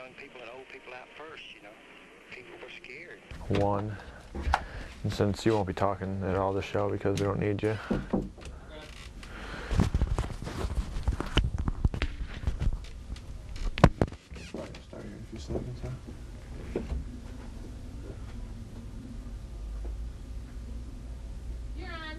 young people and old people out first, you know. People were scared. One. And since you won't be talking at all this show because we don't need you. Start here in a few seconds, huh? You're on.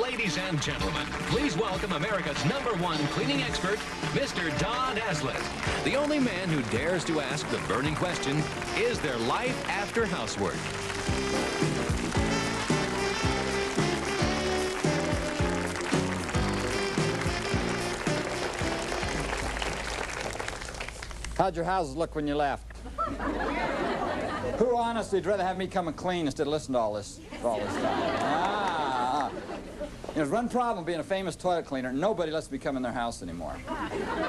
Ladies and gentlemen, please welcome America's #1 cleaning expert, Mr. Don Aslett. The only man who dares to ask the burning question, is there life after housework? How'd your houses look when you left? Who honestly would rather have me come and clean instead of listen to all this stuff? You know, there's one problem being a famous toilet cleaner. Nobody lets me come in their house anymore.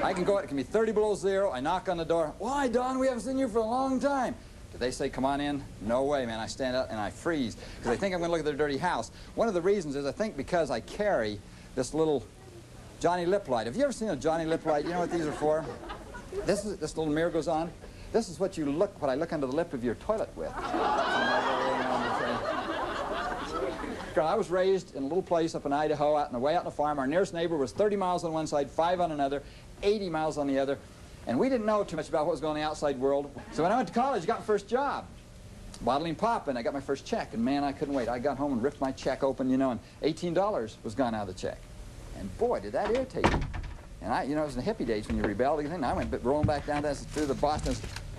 I can go out, it can be 30 below zero. I knock on the door. Why, Don? We haven't seen you for a long time. Do they say, come on in? No way, man. I stand up and I freeze because they think I'm going to look at their dirty house. One of the reasons is I think because I carry this little Johnny Lip light. Have you ever seen a Johnny Lip light? You know what these are for? This little mirror goes on. This is what I look under the lip of your toilet with. I was raised in a little place up in Idaho, way out on the farm. Our nearest neighbor was 30 miles on one side, 5 on another, 80 miles on the other. And we didn't know too much about what was going on in the outside world. So when I went to college, I got my first job, bottling pop, and I got my first check. And man, I couldn't wait. I got home and ripped my check open, you know, and $18 was gone out of the check. And boy, did that irritate me. And you know, it was in the hippie days when you rebelled and I went rolling back down through the Boston.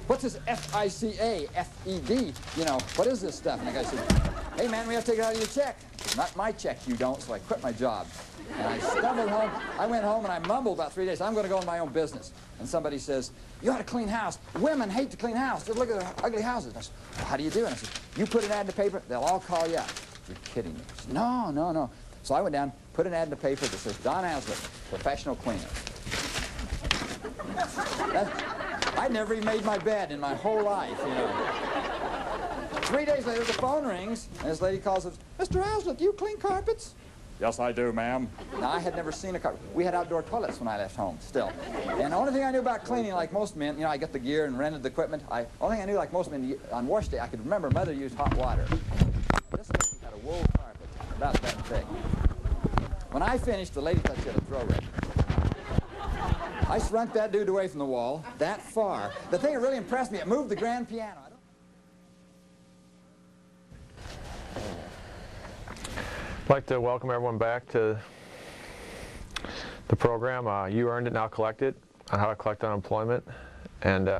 What's this FICA, FED? You know, what is this stuff? And the guy said, hey man, we have to take it out of your check. It's not my check, you don't, so I quit my job. And I stumbled home. I went home and I mumbled about 3 days, I'm going to go in my own business. And somebody says, you ought to clean house. Women hate to clean house. Just look at their ugly houses. And I said, well, how do you do it? And I said, you put an ad in the paper, they'll all call you up. You're kidding me. I said, no, no, no. So I went down, put an ad in the paper that says, Don Aslett, professional cleaner. I never even made my bed in my whole life, you know. 3 days later, the phone rings, and this lady calls us, Mr. Aslett, do you clean carpets? Yes, I do, ma'am. Now, I had never seen a car. We had outdoor toilets when I left home, still. And the only thing I knew about cleaning, like most men, you know, I got the gear and rented the equipment. Only thing I knew, like most men, on wash day, I could remember Mother used hot water. This lady had a wool carpet, about that thick. When I finished, the lady thought she had a throw rip. I shrunk that dude away from the wall, that far. The thing that really impressed me, it moved the grand piano. I'd like to welcome everyone back to the program. You Earned It, Now Collect It, on how to collect unemployment. And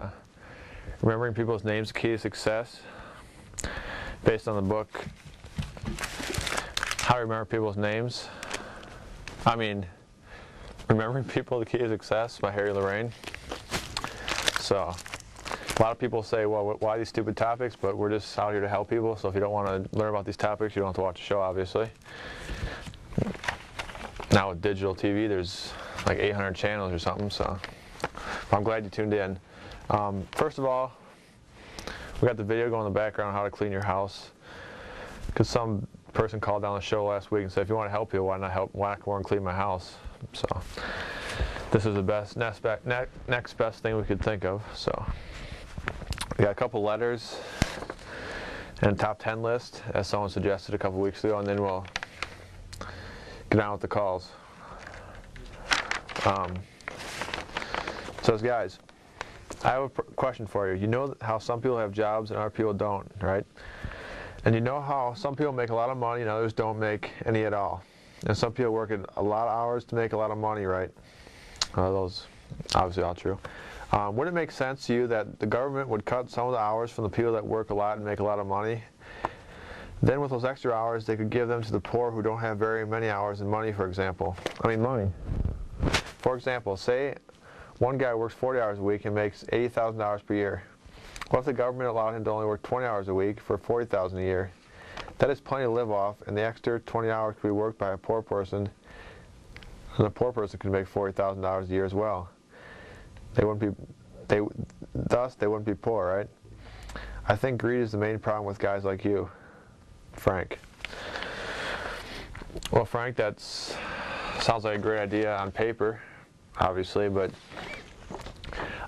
remembering people's names, the key to success, based on the book, How to Remember People's Names. Remembering People, the Key to Success by Harry Lorraine. So, a lot of people say, well, why these stupid topics? But we're just out here to help people, so if you don't want to learn about these topics, you don't have to watch the show, obviously. Now with digital TV, there's like 800 channels or something, so I'm glad you tuned in. First of all, we got the video going in the background on how to clean your house, because some person called down the show last week and said, if you want to help people, why not go and clean my house? So this is the best next best thing we could think of. So we got a couple letters and a top 10 list, as someone suggested a couple weeks ago, and then we'll get on with the calls. So guys, I have a question for you. You know how some people have jobs and other people don't, right? And you know how some people make a lot of money and others don't make any at all. And some people work a lot of hours to make a lot of money, right? Those obviously all true. Would it make sense to you that the government would cut some of the hours from the people that work a lot and make a lot of money? Then with those extra hours, they could give them to the poor who don't have very many hours and money, for example. Money. For example, say one guy works 40 hours a week and makes $80,000 per year. What if the government allowed him to only work 20 hours a week for $40,000 a year? That is plenty to live off, and the extra 20 hours could be worked by a poor person, and the poor person could make $40,000 a year as well. Thus they wouldn't be poor, right? I think greed is the main problem with guys like you, Frank. Well, Frank, that sounds like a great idea on paper, obviously, but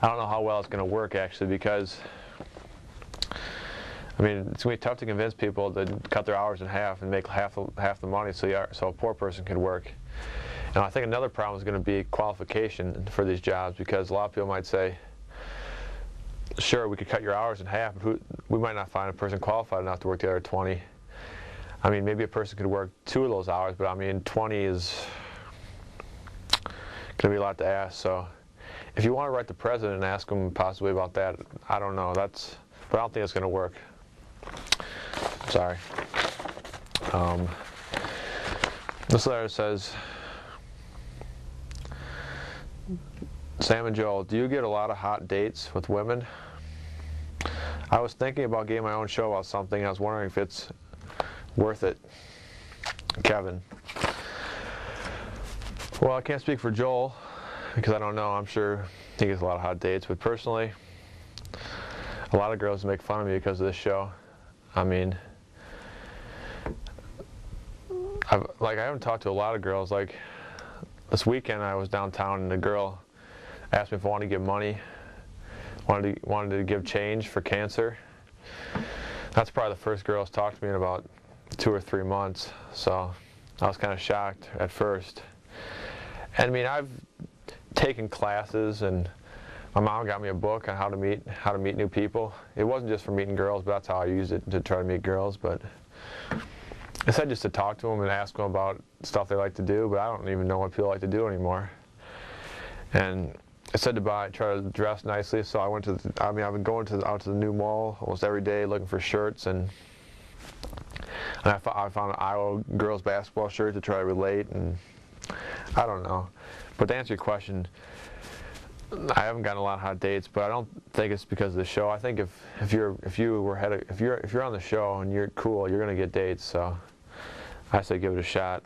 I don't know how well it's going to work, actually, because it's going to be tough to convince people to cut their hours in half and make half the money so a poor person can work. And I think another problem is going to be qualification for these jobs, because a lot of people might say, sure, we could cut your hours in half, but we might not find a person qualified enough to work the other 20. Maybe a person could work 2 of those hours, but 20 is going to be a lot to ask. So if you want to write the president and ask him possibly about that, I don't know. But I don't think it's going to work. Sorry. This letter says, Sam and Joel, do you get a lot of hot dates with women? I was thinking about getting my own show about something. I was wondering if it's worth it. Kevin. Well, I can't speak for Joel because I don't know. I'm sure he gets a lot of hot dates, but personally, a lot of girls make fun of me because of this show. I haven't talked to a lot of girls. Like this weekend, I was downtown and a girl asked me if I wanted to give money, wanted to give change for cancer. That's probably the first girl who's talked to me in about 2 or 3 months. So I was kind of shocked at first. And I've taken classes, and my mom got me a book on how to meet new people. It wasn't just for meeting girls, but that's how I used it to try to meet girls. But I said just to talk to them and ask them about stuff they like to do, but I don't even know what people like to do anymore. And I said to try to dress nicely, so I went to I've been going out to the new mall almost every day looking for shirts, and I found an Iowa girls basketball shirt to try to relate, and I don't know. But to answer your question, I haven't gotten a lot of hot dates, but I don't think it's because of the show. I think if you're on the show and you're cool, you're gonna get dates. So I say give it a shot.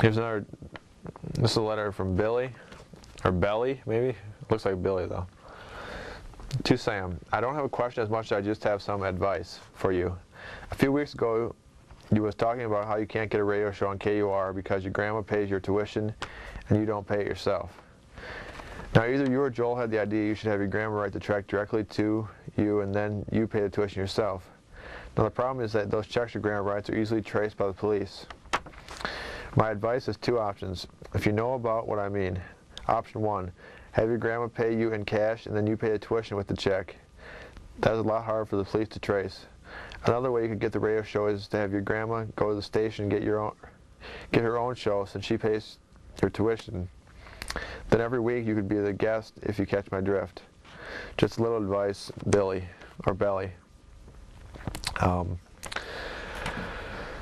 Here's another. This is a letter from Billy, or Belly, maybe. Looks like Billy though. To Sam, I don't have a question as much as I just have some advice for you. A few weeks ago, you was talking about how you can't get a radio show on KUR because your grandma pays your tuition and you don't pay it yourself. Now either you or Joel had the idea you should have your grandma write the check directly to you and then you pay the tuition yourself. Now the problem is that those checks your grandma writes are easily traced by the police. My advice is two options, if you know about what I mean. Option 1, have your grandma pay you in cash and then you pay the tuition with the check. That is a lot harder for the police to trace. Another way you could get the radio show is to have your grandma go to the station and get her own show since she pays your tuition. Then every week you could be the guest if you catch my drift. Just a little advice, Billy, or Belly.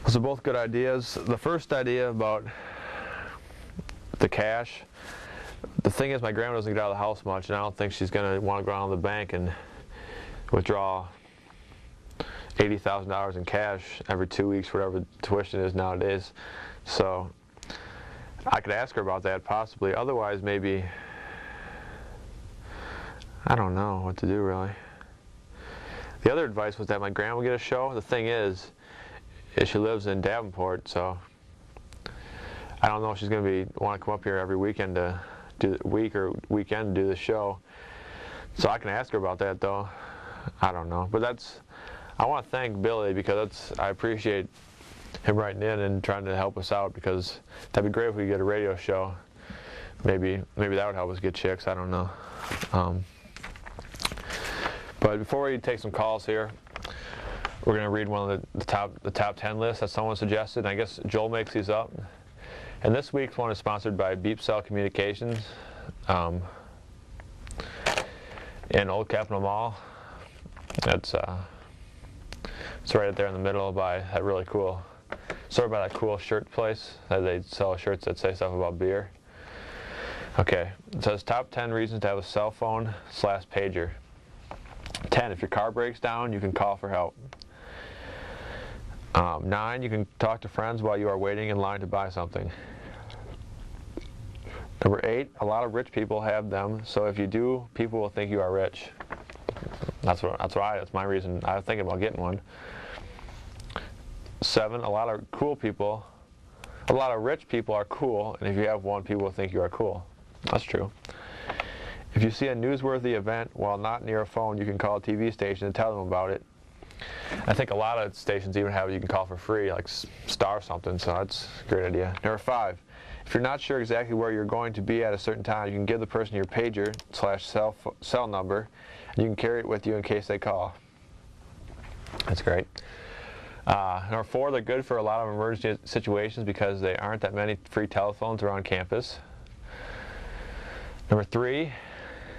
Those are both good ideas. The first idea about the cash, the thing is my grandma doesn't get out of the house much and I don't think she's going to want to go down to the bank and withdraw $80,000 in cash every 2 weeks, whatever tuition is nowadays. So I could ask her about that possibly. Otherwise, maybe, I don't know what to do really. The other advice was that my grandma would get a show. The thing is she lives in Davenport, so I don't know if she's going to want to come up here every weekend to do the weekend to do the show. So I can ask her about that though. I don't know, but I want to thank Billy because I appreciate him writing in and trying to help us out, because that'd be great if we could get a radio show. Maybe that would help us get chicks. I don't know. But before we take some calls here, we're going to read one of the top 10 lists that someone suggested. And I guess Joel makes these up. And this week's one is sponsored by Beep Cell Communications in Old Capitol Mall. It's right there in the middle by that really cool, sort of by that cool shirt place that they sell shirts that say stuff about beer. Okay, it says top 10 reasons to have a cell phone / pager. 10, if your car breaks down, you can call for help. 9, you can talk to friends while you are waiting in line to buy something. Number 8, a lot of rich people have them, so if you do, people will think you are rich. That's my reason. I was thinking about getting one. 7, a lot of rich people are cool, and if you have one, people will think you are cool. That's true. If you see a newsworthy event while not near a phone, you can call a TV station and tell them about it. I think a lot of stations even have it you can call for free, like Star something, so that's a great idea. Number 5, if you're not sure exactly where you're going to be at a certain time, you can give the person your pager / cell number, and you can carry it with you in case they call. That's great. Number 4, they're good for a lot of emergency situations because there aren't that many free telephones around campus. Number 3,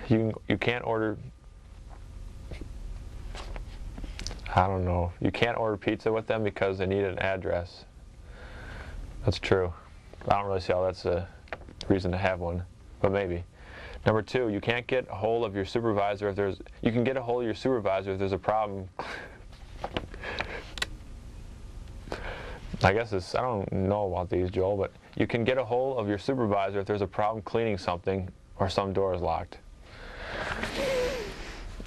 you can't order, you can't order pizza with them because they need an address. That's true. I don't really see how that's a reason to have one, but maybe. Number 2, you can't get a hold of your supervisor if you can get a hold of your supervisor if there's a problem. I guess I don't know about these, Joel, but you can get a hold of your supervisor if there's a problem cleaning something or some door is locked.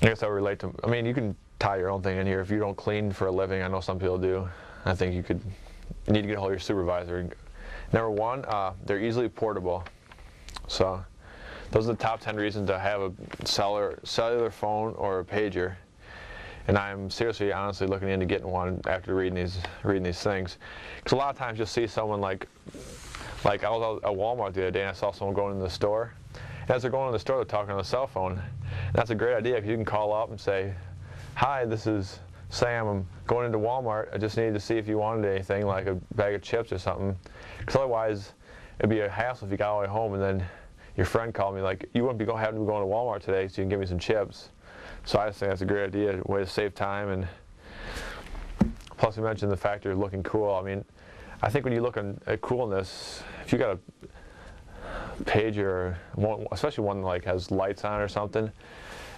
I guess I would relate to, you can tie your own thing in here. If you don't clean for a living, I know some people do. I think you need to get a hold of your supervisor. Number 1, they're easily portable. So those are the top 10 reasons to have a cellular phone or a pager. And I'm seriously, honestly looking into getting one after reading these things. Because a lot of times you'll see someone like I was at Walmart the other day and I saw someone going into the store. And as they're going in the store, they're talking on the cell phone. And that's a great idea because you can call up and say, "Hi, this is Sam. I'm going into Walmart. I just needed to see if you wanted anything, like a bag of chips or something." Because otherwise, it'd be a hassle if you got all the way home and then your friend called me like, "You wouldn't be having to be going to Walmart today, so you can give me some chips." So I just think that's a great idea, a way to save time. And plus, you mentioned the fact you're looking cool. I think when you look at coolness, if you got a pager, especially one that has lights on it or something,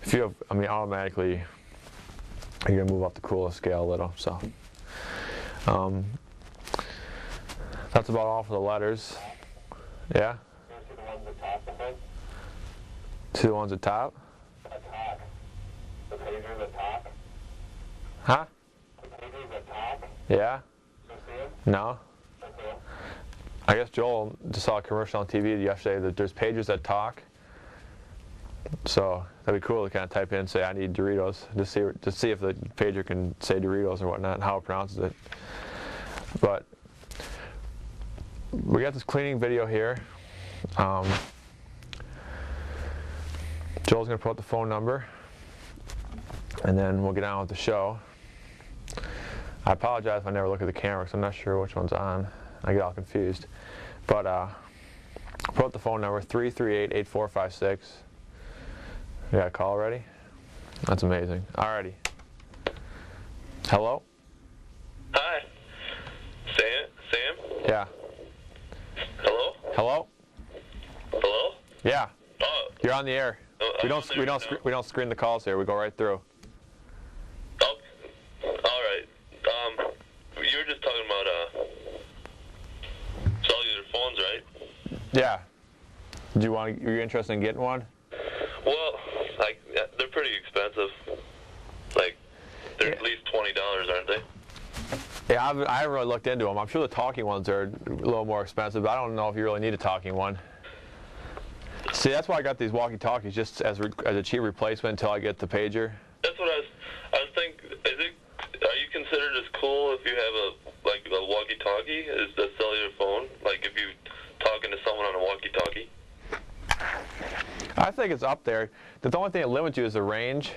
if you have, automatically you're gonna move up the coolness scale a little. So that's about all for the letters. Yeah. See the ones at top? At top. The pagers at top. Huh? The pagers at top. Yeah? You see them? No? Okay. I guess Joel just saw a commercial on TV yesterday that there's pagers that talk. So that'd be cool to kind of type in and say, I need Doritos, just see if the pager can say Doritos or whatnot and how it pronounces it. But we got this cleaning video here. Joel's going to put out the phone number, and then we'll get on with the show. I apologize if I never look at the camera because I'm not sure which one's on. I get all confused. But put out the phone number, 338-8456. You got a call already? That's amazing. Alrighty. Hello? Hi. Sam? Yeah. Hello? Hello? Hello? Yeah. Oh. You're on the air. We don't screen the calls here. We go right through. Oh. All right. You were just talking about cellular phones, right? Yeah. Are you interested in getting one? Well, they're pretty expensive. Like, they're at least $20, aren't they? Yeah, I haven't really looked into them. I'm sure the talking ones are a little more expensive, but I don't know if you really need a talking one. See, that's why I got these walkie-talkies, just as a cheap replacement until I get the pager. That's what I was thinking. Are you considered as cool if you have a walkie-talkie as a cellular phone? Like if you talking to someone on a walkie-talkie? I think it's up there. The only thing that limits you is the range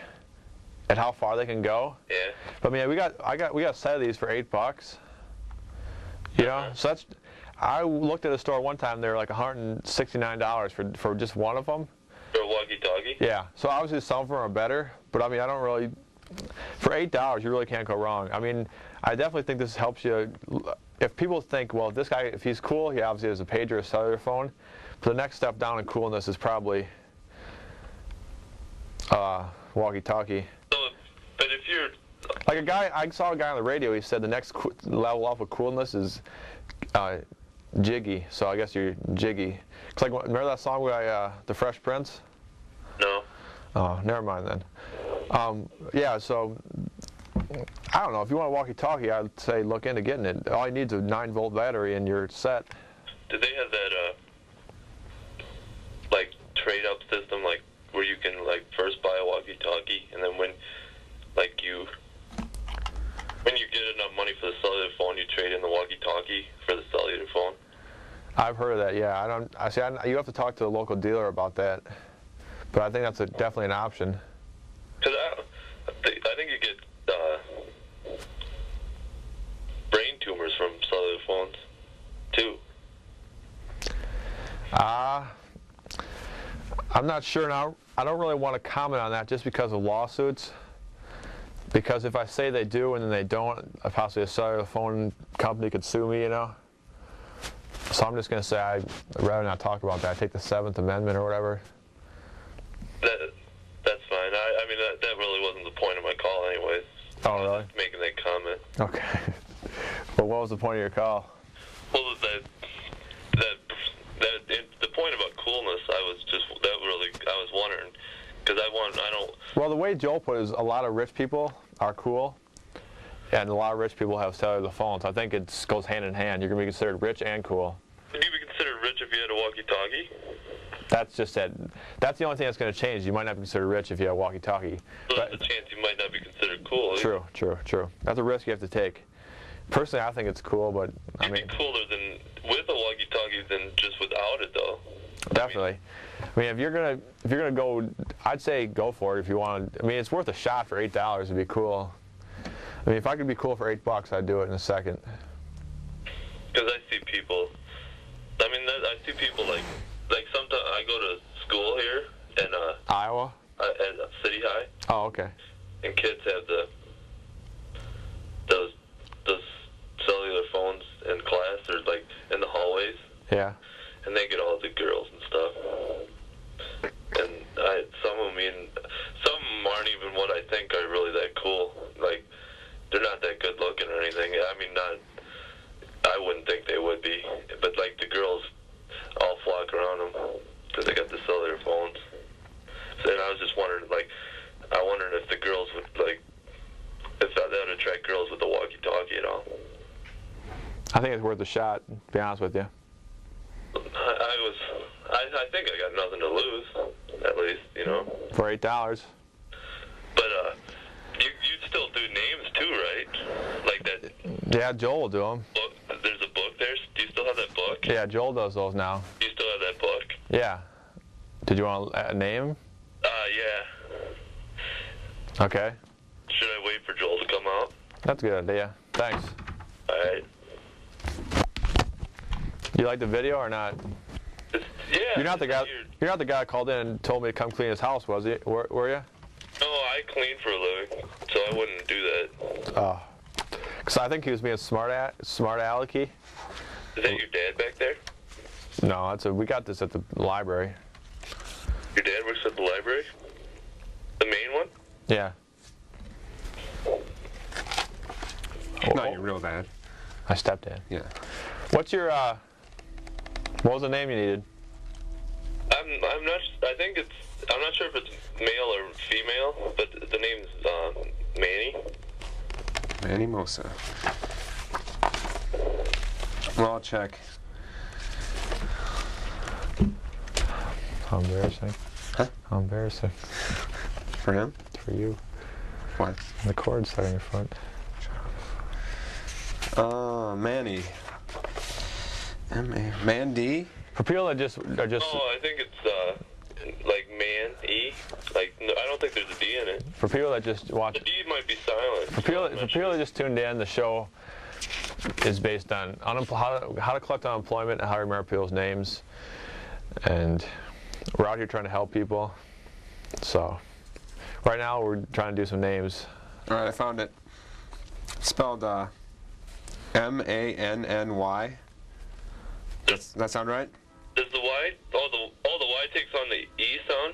and how far they can go. Yeah. But man, we got a set of these for $8. You know, so that's. I looked at a store one time. They were like $169 for just one of them. For a walkie-talkie? Yeah. So obviously some of them are better, but I mean I don't really. For $8, you really can't go wrong. I mean, I definitely think this helps you. If people think, well, this guy, if he's cool, he obviously has a pager, a cellular phone. But the next step down in coolness is probably walkie-talkie. So, but if you're like I saw a guy on the radio. He said the next level up of coolness is jiggy. So I guess you're jiggy. It's like, remember that song by the Fresh Prince? No. Oh, never mind then. Yeah, so I don't know. If you want a walkie-talkie, I'd say look into getting it. All you need is a 9-volt battery and you're set. Did they have that like trade-up system, like where you can like first buy a walkie-talkie and then when you get enough money for the cellular phone, you trade in the walkie-talkie for the cellular phone? I've heard of that. Yeah, you have to talk to the local dealer about that, but I think that's definitely an option. Because I think you get brain tumors from cellular phones too. I'm not sure now. I don't really want to comment on that just because of lawsuits. Because if I say they do and then they don't, possibly a cellular phone company could sue me, you know. So I'm just going to say I'd rather not talk about that. I take the 7th Amendment or whatever. That's fine. I mean, that really wasn't the point of my call anyways. Oh, really? I was just making that comment. Okay. Well, what was the point of your call? Well, the point about coolness, I was wondering, because I don't. Well, the way Joel put it is a lot of rich people are cool, and a lot of rich people have cellular phones. I think it goes hand in hand. You're going to be considered rich and cool. Would you be considered rich if you had a walkie-talkie? That's just it. That's the only thing that's going to change. You might not be considered rich if you have a walkie-talkie. So there's a chance you might not be considered cool. True. That's a risk you have to take. Personally, I think it's cool, but I mean. It'd be cooler with a walkie-talkie than just without it, though. Definitely. I mean, if you're gonna go, I'd say go for it if you want. I mean, it's worth a shot for $8. It'd be cool. I mean, if I could be cool for $8, I'd do it in a second. Because I see people. I mean, I see people like sometimes I go to school here in Iowa. At City High. Oh, okay. And kids have those cellular phones in class or like in the hallways. Yeah. And they get all the girls and stuff. And some of them aren't even what I think are really that cool. Like, they're not that good looking or anything. I mean, I wouldn't think they would be. But like the girls all flock around them because they got the cellular phones. think it's worth a shot, to be honest with you. I think I got nothing to lose, at least, you know. For $8. But you'd still do names too, right? Like that Yeah, Joel will do them. book. There's a book there. Do you still have that book? Yeah, Joel does those now. Do you still have that book? Yeah. Did you want a name? Yeah. Okay. Should I wait for Joel to come out? That's a good idea. Thanks. All right. You like the video or not? Yeah. You're not the guy. You're- You're not the guy that called in and told me to come clean his house, was he? Were you? No, I clean for a living, so I wouldn't do that. Oh. Cause I think he was being smart alecky. Is that your dad back there? No, we got this at the library. Your dad works at the library? The main one? Yeah. Not your real dad. My stepdad. Yeah. What's your what was the name you needed? I'm not. I think it's. I'm not sure if it's male or female, but the name's Manny. Manny Mosa. Well, I'll check. How embarrassing. Huh? How embarrassing. For him? For you. What? The cord's stuck in your foot. Manny. M-A. Mandy? For people that just are just Oh, I think it's like man E. Like no, I don't think there's a D in it. for people that just watch The D might be silent. for people that just tuned in, the show is based on how to collect unemployment and how to remember people's names, and we're out here trying to help people. So right now we're trying to do some names. All right, I found it. Spelled M-A-N-N-Y. Does that sound right? Does the Y? Oh, the Y takes on the E sound.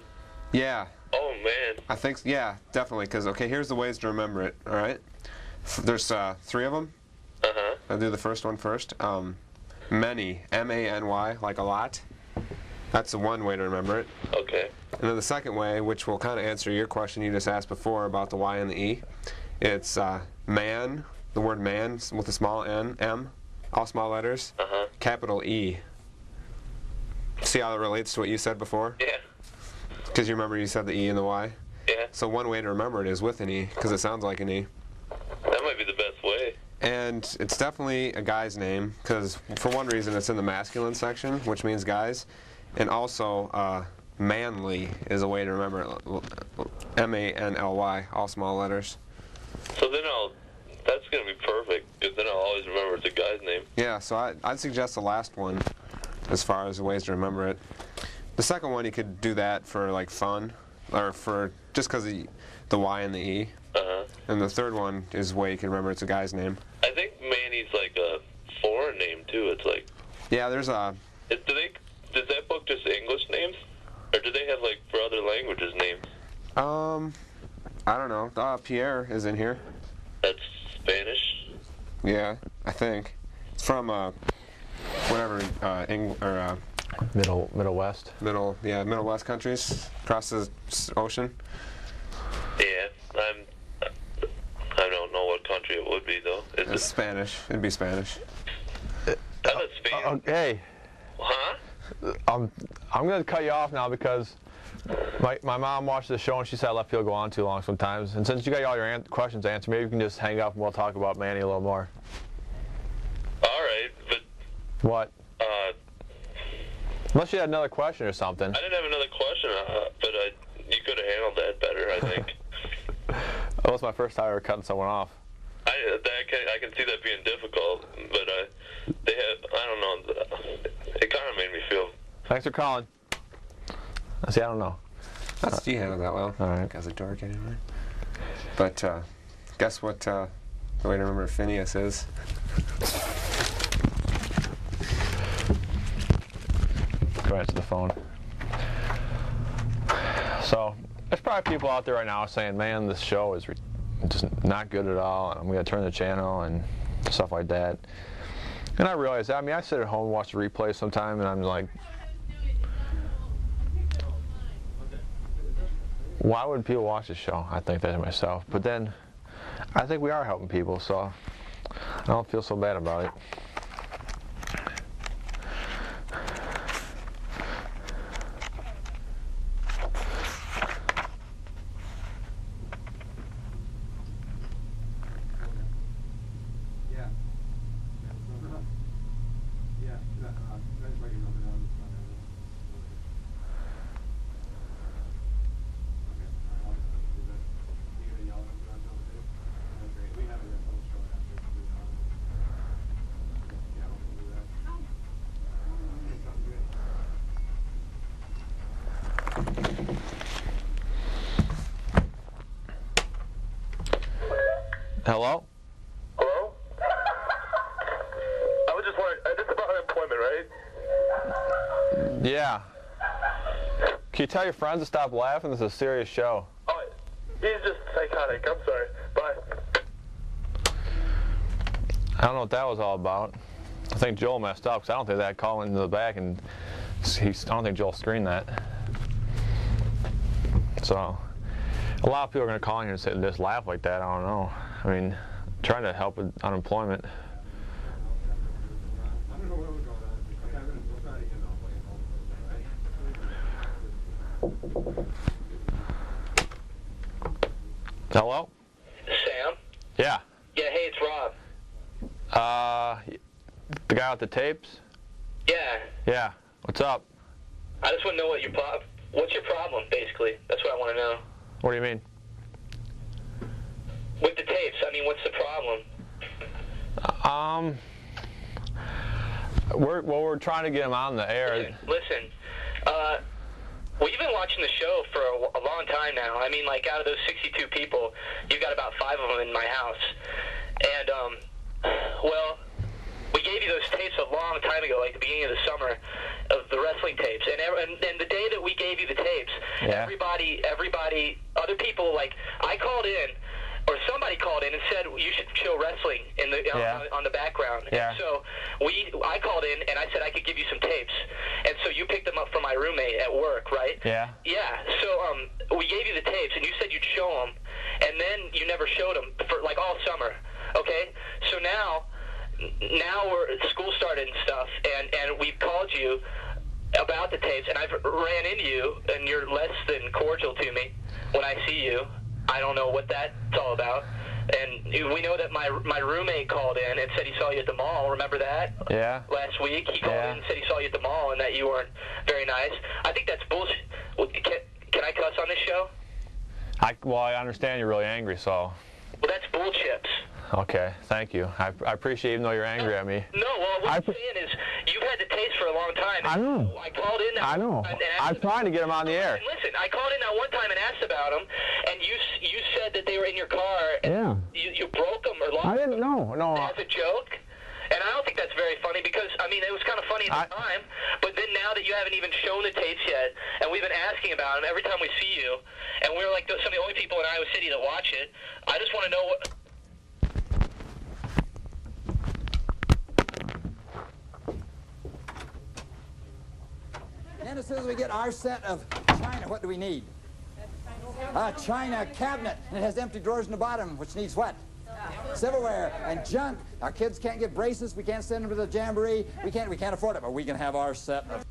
Yeah. Oh man. I think, yeah, definitely. Because, okay, here's the ways to remember it, all right? There's 3 of them. Uh-huh. I'll do the first one first. Many, M-A-N-Y, like a lot. That's the one way to remember it. Okay. And then the second way, which will kind of answer your question you just asked before about the Y and the E, it's man, the word man with a small N, M, all small letters, capital E. See how that relates to what you said before? Yeah. Because you remember you said the E and the Y? Yeah. So one way to remember it is with an E, because it sounds like an E. That might be the best way. And it's definitely a guy's name, because for one reason it's in the masculine section, which means guys, and also manly is a way to remember it. M-A-N-L-Y, all small letters. So then that's going to be perfect, because then I'll always remember it's a guy's name. Yeah, so I'd suggest the last one as far as the ways to remember it. The second one, you could do that for like fun, or for just because of the Y and the E. And the third one is a way you can remember it's a guy's name. I think Manny's like a foreign name too. It's like. Yeah, there's a. Does that book just English names, or do they have like for other languages names? I don't know. Pierre is in here. That's Spanish. Yeah, I think it's from whatever Middle West. Middle West countries across the ocean. Yeah, I don't know what country it would be though. It's Spanish. It'd be Spanish. I thought Spain. Hey. Huh? I'm going to cut you off now because my mom watched the show and she said I let people go on too long sometimes. And since you got all your questions answered, maybe you can just hang up and we'll talk about Manny a little more. All right, but. What? Unless you had another question or something. I didn't have another question, but you could have handled that better, I think. That was my first time ever cutting someone off. I can see that being difficult, but they have, I don't know, it kind of made me feel. Thanks for calling. See, I don't know. You handled that well. All right. As a dork anyway. But guess what the way to remember Phineas is? Go answer the phone. So, there's probably people out there right now saying, man, this show is just not good at all, and I'm going to turn the channel and stuff like that. And I realize that. I mean, I sit at home and watch the replay sometime, and I'm like, why would people watch this show? I think that to myself. But then, I think we are helping people, so I don't feel so bad about it. Hello? Hello? I was just wondering, this is about unemployment, right? Yeah. Can you tell your friends to stop laughing? This is a serious show. Oh, he's just psychotic. I'm sorry. Bye. I don't know what that was all about. I think Joel messed up because I don't think that call into the back, and I don't think Joel screened that. So a lot of people are going to call in here and say, just laugh like that. I don't know. I mean, trying to help with unemployment. Hello? Sam? Yeah. Yeah, hey, it's Rob. The guy with the tapes? Yeah. Yeah. What's up? I just want to know what's your problem, basically. That's what I want to know. What do you mean? With the tapes, I mean, what's the problem? We're trying to get him on the air. Listen, well, you've been watching the show for a long time now. I mean, like, out of those 62 people, you've got about 5 of them in my house. And, well, we gave you those tapes a long time ago, like the beginning of the summer, of the wrestling tapes. And the day that we gave you the tapes, yeah. everybody, other people, like, I called in, or somebody called in and said you should show wrestling in the on the background. Yeah. And so I called in and I said I could give you some tapes, and so you picked them up from my roommate at work, right? Yeah. Yeah. So we gave you the tapes and you said you'd show them, and then you never showed them for like all summer. Okay. So now school started and stuff, and we've called you about the tapes, and I've ran into you, and you're less than cordial to me when I see you. I don't know what that's all about. And we know that my roommate called in and said he saw you at the mall. Remember that? Yeah. Last week he called in and said he saw you at the mall and that you weren't very nice. I think that's bullshit. Can I cuss on this show? Well, I understand you're really angry, so. Well, that's bullshit. Okay, thank you. I appreciate even though you're angry at me. No, well, what I'm saying is you've had the taste for a long time. I know. I called in. I know. I'm trying to get him on the air. Listen, I called in that one time and asked about them, and you said that they were in your car. And you broke them or lost them. I didn't know. No. As a joke. And I don't think that's very funny because, I mean, it was kind of funny at the time, but then now that you haven't even shown the tapes yet, and we've been asking about them every time we see you, and we're like some of the only people in Iowa City that watch it, I just want to know what... And as soon as we get our set of china, what do we need? A china cabinet, and it has empty drawers in the bottom, which needs what? Silverware and junk. Our kids can't get braces. We can't send them to the jamboree. We can't afford it, but we can have our set of...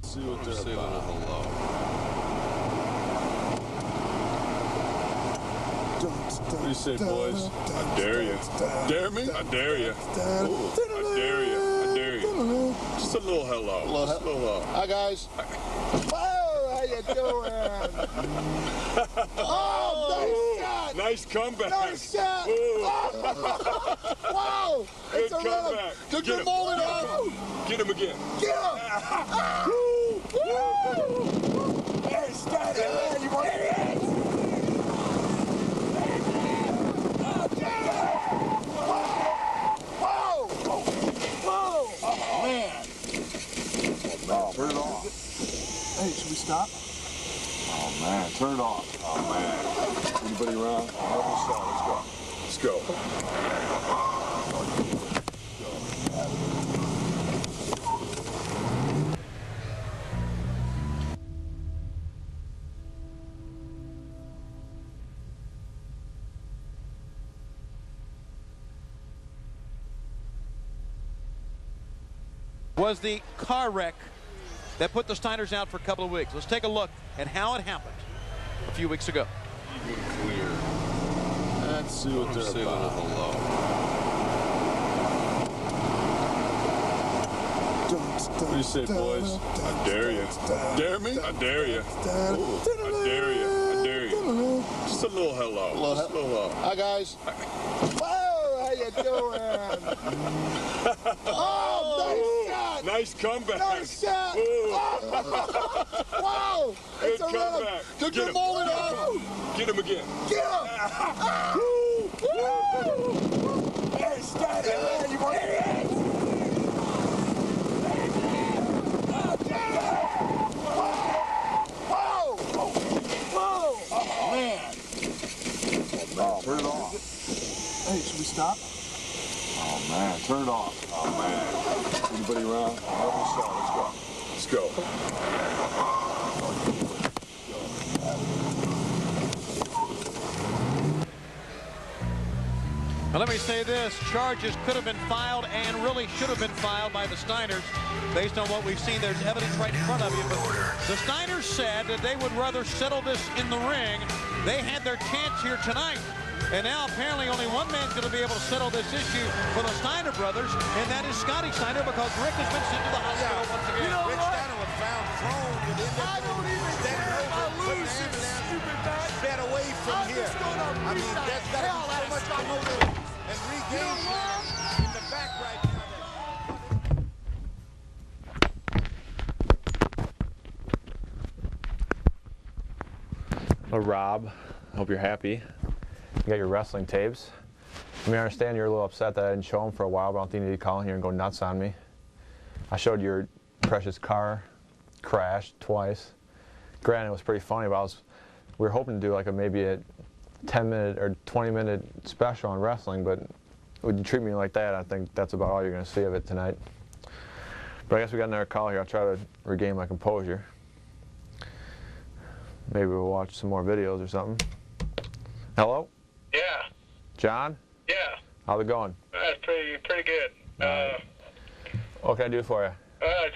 See what they're about. What do you say, boys? I dare you. Dare me? I dare you. Ooh, I dare you. I dare you. Just a little hello. Just a little hello. Hi, guys. Whoa, how you doing? Oh, nice shot. Nice comeback. Nice shot. Oh. Wow. Good comeback. Took your mullet off. Get him again. Get him. Hey, Scott. Hey, you want it? Oh, man. Oh, turn it off. Hey, should we stop? Oh, man. Turn it off. Oh, man. Anybody around? Let's go. Was the car wreck that put the Steiners out for a couple of weeks. Let's take a look at how it happened a few weeks ago. Even clear. Let's see what they're about. What do you say, boys? I dare you. Dare me? I dare you. Ooh, I dare you. I dare you. Just a little hello. Just a little hello. Hi, guys. Whoa, how you doing? Oh, nice shot. Nice comeback. Nice shot. Oh. Wow. Good It's a comeback. rhythm. Took Get the him. bowling off. Get him again. Get him. Hey, Scotty. Hey, you want it? Whoa. Whoa. Oh, man. Oh, turn it off. Hey, should we stop? Oh, man. Turn it off. Oh, man. Anybody around? Let's go. Let's go. Now, let me say this. Charges could have been filed and really should have been filed by the Steiners based on what we've seen. There's evidence right in front of you. But the Steiners said that they would rather settle this in the ring. They had their chance here tonight. And now apparently only one man's going to be able to settle this issue for the Steiner brothers, and that is Scotty Steiner, because Rick has been sent to the hospital once again. You know Rick what? Steiner was found prone within the I don't even care if I lose this stupid match. bed away from I'm here. just gonna I mean, beat the that's got to hell be so out of much Scotty. promoted and regained You know what? in the back right now. Hello, Rob. Hope you're happy. You got your wrestling tapes. I mean, I understand you're a little upset that I didn't show them for a while, but I don't think you need to call in here and go nuts on me. I showed your precious car crash twice. Granted, it was pretty funny, but we were hoping to do like maybe a 10-minute or 20-minute special on wrestling, but when you treat me like that, I think that's about all you're going to see of it tonight. But I guess we got another call here. I'll try to regain my composure. Maybe we'll watch some more videos or something. Hello? Yeah. John? Yeah. How's it going? That's pretty good. What can I do for you? I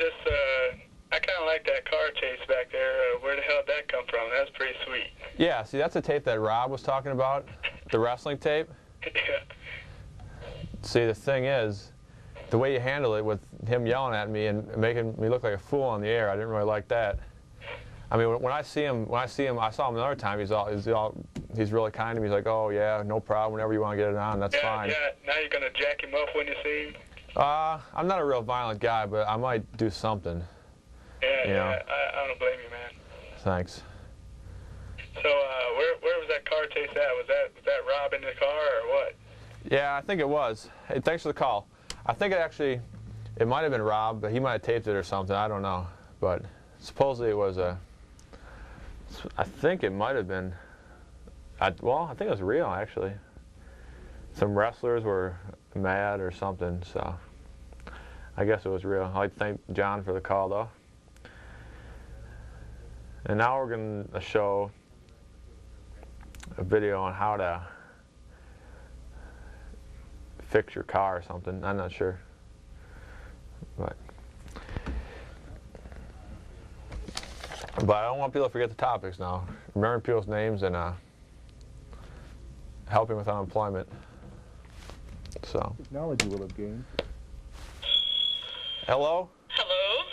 kind of like that car chase back there. Where the hell did that come from? That's pretty sweet. Yeah, see, that's the tape that Rob was talking about, the wrestling tape. Yeah. See, the thing is, the way you handle it with him yelling at me and making me look like a fool on the air, I didn't really like that. I mean, when I see him, I saw him another time. He's really kind to me. He's like, "Oh yeah, no problem. Whenever you want to get it on, that's fine." Yeah. Now you're gonna jack him up when you see him. I'm not a real violent guy, but I might do something. Yeah. You know? I don't blame you, man. Thanks. So, where was that car chase at? Was that Rob in the car or what? Yeah, I think it was. Hey, thanks for the call. I think it might have been Rob, but he might have taped it or something. I don't know, but supposedly it was I think it might have been. I think it was real, actually. Some wrestlers were mad or something, so I guess it was real. I'd like to thank John for the call, though. And now we're going to show a video on how to fix your car or something. I'm not sure. But I don't want people to forget the topics now. Remember people's names and helping with unemployment. So. Technology will have gained. Hello? Hello?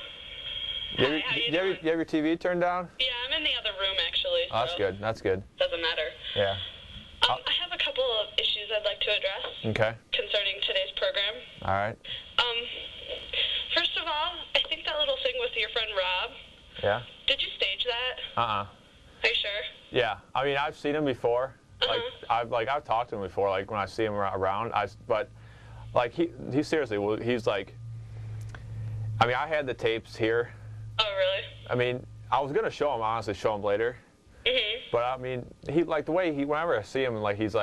Hi, how you have your TV turned down? Yeah, I'm in the other room, actually. Oh, that's good. That's good. Doesn't matter. Yeah. I have a couple of issues I'd like to address. Okay. Concerning today's program. All right. First of all, I think that little thing with your friend Rob. Yeah. Did you stage that? Uh-uh. Are you sure? Yeah. I mean, I've seen him before. I've talked to him before. Like when I see him around. But like he seriously, he's like. I mean, I had the tapes here. Oh, really? I mean, I was gonna show him later. But I mean, he like the way whenever I see him, like he's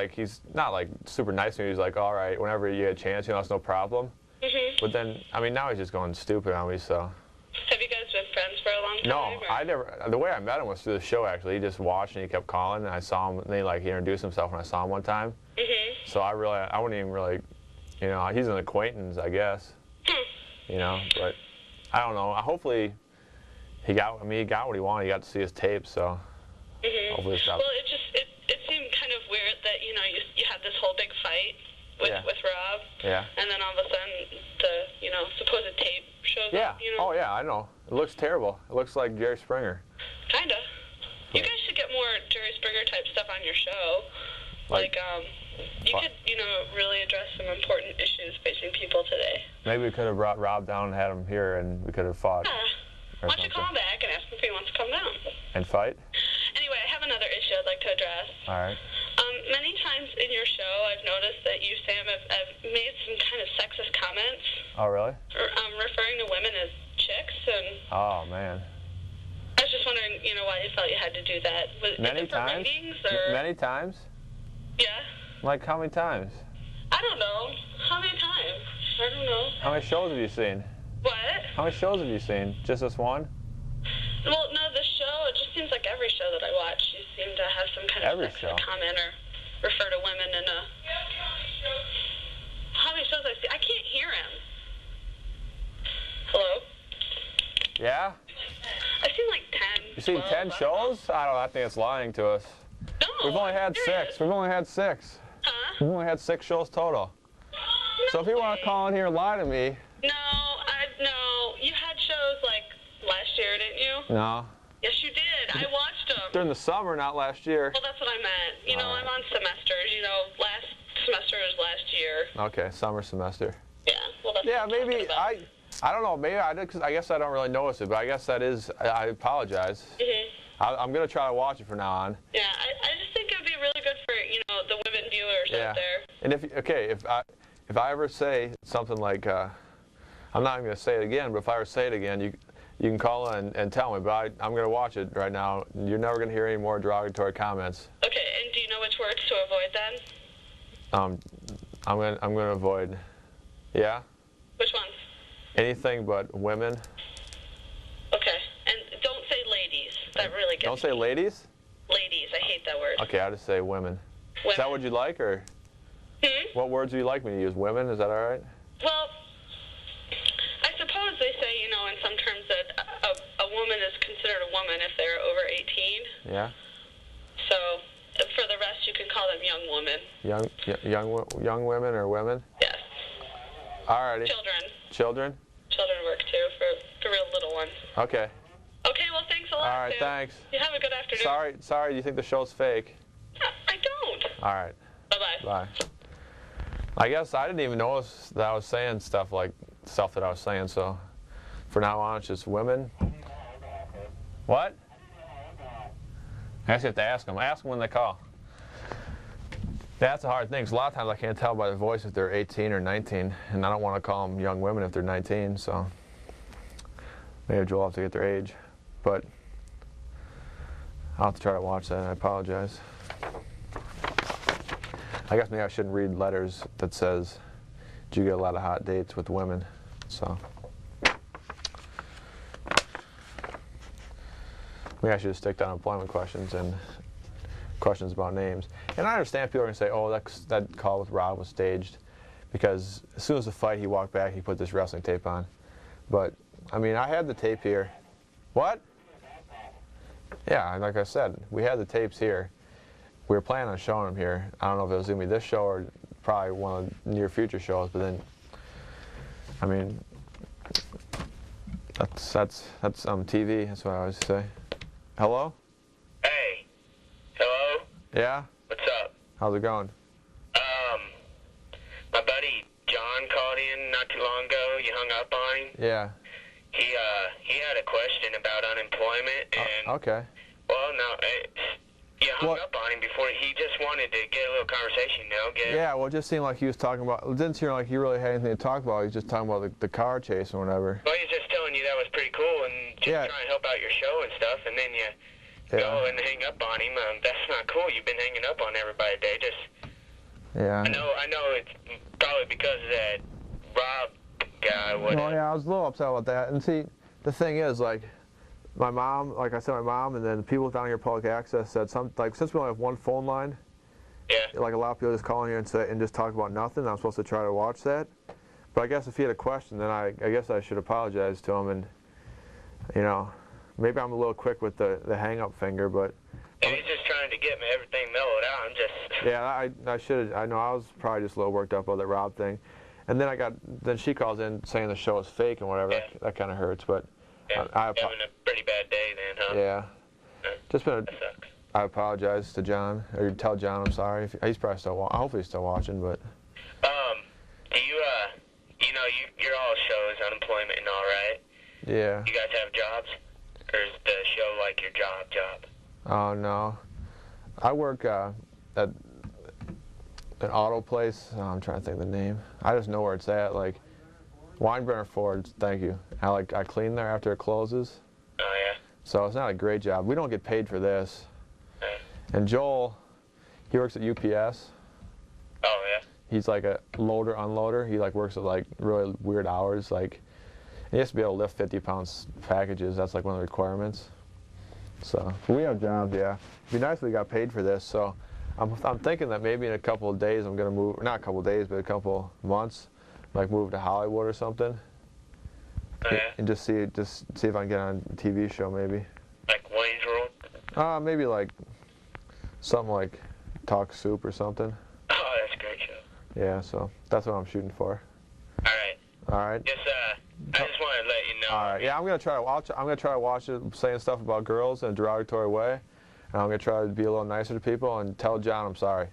not like super nice to me. He's like, all right, whenever you get a chance, it's no problem. But then, I mean, now he's just going stupid on me. So. Have you guys been friends for a long time? No, I never. The way I met him was through the show. Actually, he just watched and he kept calling, and I saw him. And he introduced himself when I saw him one time. So I wouldn't even really, he's an acquaintance, I guess. But I don't know. Hopefully, he got what he wanted. He got to see his tape, so. Hopefully it's not. Well, it seemed kind of weird that you had this whole big fight with Rob. Yeah. And then all of a sudden the supposed tape shows Yeah. up, you know? Oh, yeah, I know. It looks terrible. It looks like Jerry Springer. Kinda. You guys should get more Jerry Springer type stuff on your show. Like you could, you know, really address some important issues facing people today. Maybe we could have brought Rob down and had him here, and we could have fought. Why don't you call him back and ask him if he wants to come down? And fight? Anyway, I have another issue I'd like to address. All right. Many times in your show, I've noticed that you, Sam, have made some kind of sexist comments. Oh, really? Referring to women as chicks, and Oh, man. I was just wondering, you know, why you felt you had to do that. Many is it for times? ratings, or? Many times? Yeah. Like how many times? I don't know. How many times? I don't know. How many shows have you seen? What? How many shows have you seen? Just this one? Well, no, the show, it just seems like every show that I watch, you seem to have some kind of sexist comment or refer to women in a... How many shows I see? I can't hear him. Hello? Yeah? I've seen like 10. You've seen 10 shows? I don't know. I think it's lying to us. No, We've only had 6. We've only had 6. Huh? We've only had 6 shows total. No So if you want to call in here and lie to me... No, you had shows like last year, didn't you? No. Yes, you did. I watched them. During the summer, not last year. Well, that's what I meant. You know, I'm on semesters. You know, last semester is last year. Okay, summer semester. Yeah, well, that's Yeah, maybe I don't know. Maybe I did, 'cause I guess I don't really notice it, but I guess that is. I apologize. I'm gonna try to watch it from now on. Yeah, I just think it would be really good for, you know, the women viewers out there. And if I ever say something like, I'm not even gonna say it again, but if I ever say it again, you can call in and tell me. But I'm gonna watch it right now. You're never gonna hear any more derogatory comments. Okay, and do you know which words to avoid then? I'm gonna avoid. Yeah. Which ones? Anything but women. Okay, and don't say ladies. That really gets Don't say ladies? Ladies, I hate that word. Okay, I'll just say women. Is that what you'd like, or? What words would you like me to use? Women? Is that all right? Well, I suppose they say, you know, in some terms that a woman is considered a woman if they're over 18. Yeah. So, for the rest, you can call them young women. Young women or women? Yes. Alrighty. Children. Children? Children work too for real little ones. Okay. Okay, well, thanks a lot. All right, Sam. thanks. You have a good afternoon. Sorry. You think the show's fake? I don't. All right. Bye-bye. Bye. I guess I didn't even notice that I was saying stuff that I was saying. So, for now on, it's just women. What? I guess you have to ask them. Ask them when they call. That's a hard thing, 'cause a lot of times I can't tell by their voice if they're 18 or 19, and I don't want to call them young women if they're 19, so maybe Joel will have to get their age. But I'll have to try to watch that, and I apologize. I guess maybe I shouldn't read letters that says, "Do you get a lot of hot dates with women?" So maybe I should just stick to unemployment questions and questions about names. And I understand people are going to say, oh, that call with Rob was staged, because as soon as the fight, he walked back, he put this wrestling tape on. But, I mean, I had the tape here. What? Yeah, like I said, we had the tapes here. We were planning on showing them here. I don't know if it was going to be this show or probably one of the near future shows, but then, I mean, that's TV, that's what I always say. Hello? Hey. Hello? Yeah? What's up? How's it going? My buddy John called in not too long ago. You hung up on him. Yeah. He had a question about unemployment, and okay. Well, no, you hung up on him before. He just wanted to get a little conversation, you know. Yeah, well, it just seemed like he was talking about. It didn't seem like he really had anything to talk about. He was just talking about the car chase or whatever. Well, he's just telling you that was pretty cool, and just trying to help out your show and stuff, and then you go and hang up on him. That's not cool. You've been hanging up on everybody today. Yeah. I know it's probably because of that Rob guy. Well, yeah, I was a little upset about that. And see, the thing is, like, my mom, like I said, my mom, and then people down here at Public Access said since we only have one phone line, like a lot of people just call in here and just talk about nothing. I'm supposed to try to watch that. But I guess if he had a question, then I guess I should apologize to him, and, you know, maybe I'm a little quick with the hang-up finger, but. And he's just trying to get me everything mellowed out. I'm just. Yeah, I should. I know I was probably just a little worked up about that Rob thing, And then then she calls in saying the show is fake and whatever. Yeah. That kind of hurts, but Yeah, having a pretty bad day then, huh? yeah. Just been That sucks. I apologize to John, or tell John I'm sorry. He's probably still hopefully he's still watching, but. Do you, you're all shows, unemployment and all, right? Yeah. You guys have jobs? Or is the show like your job? Oh, no. I work at an auto place. Oh, I'm trying to think of the name. I just know where it's at, like Weinbrenner Ford, thank you. I clean there after it closes. Oh, yeah? So it's not a great job. We don't get paid for this. And Joel, he works at UPS. Oh, yeah? He's like a loader, unloader. He works at really weird hours. He has to be able to lift 50 pounds packages. That's one of the requirements. So we have jobs, yeah. It'd be nice if we got paid for this. So I'm thinking that maybe in a couple of days I'm gonna move, not a couple of days, but a couple months, move to Hollywood or something. Oh, yeah? And just see if I can get on a TV show maybe. Like Wayne's World? Maybe something like Talk Soup or something. Oh, that's a great show. Yeah, so that's what I'm shooting for. All right. All right. I just wanted to let you know. All right. Yeah, I'm gonna try to watch it, saying stuff about girls in a derogatory way, and I'm gonna try to be a little nicer to people and tell John I'm sorry.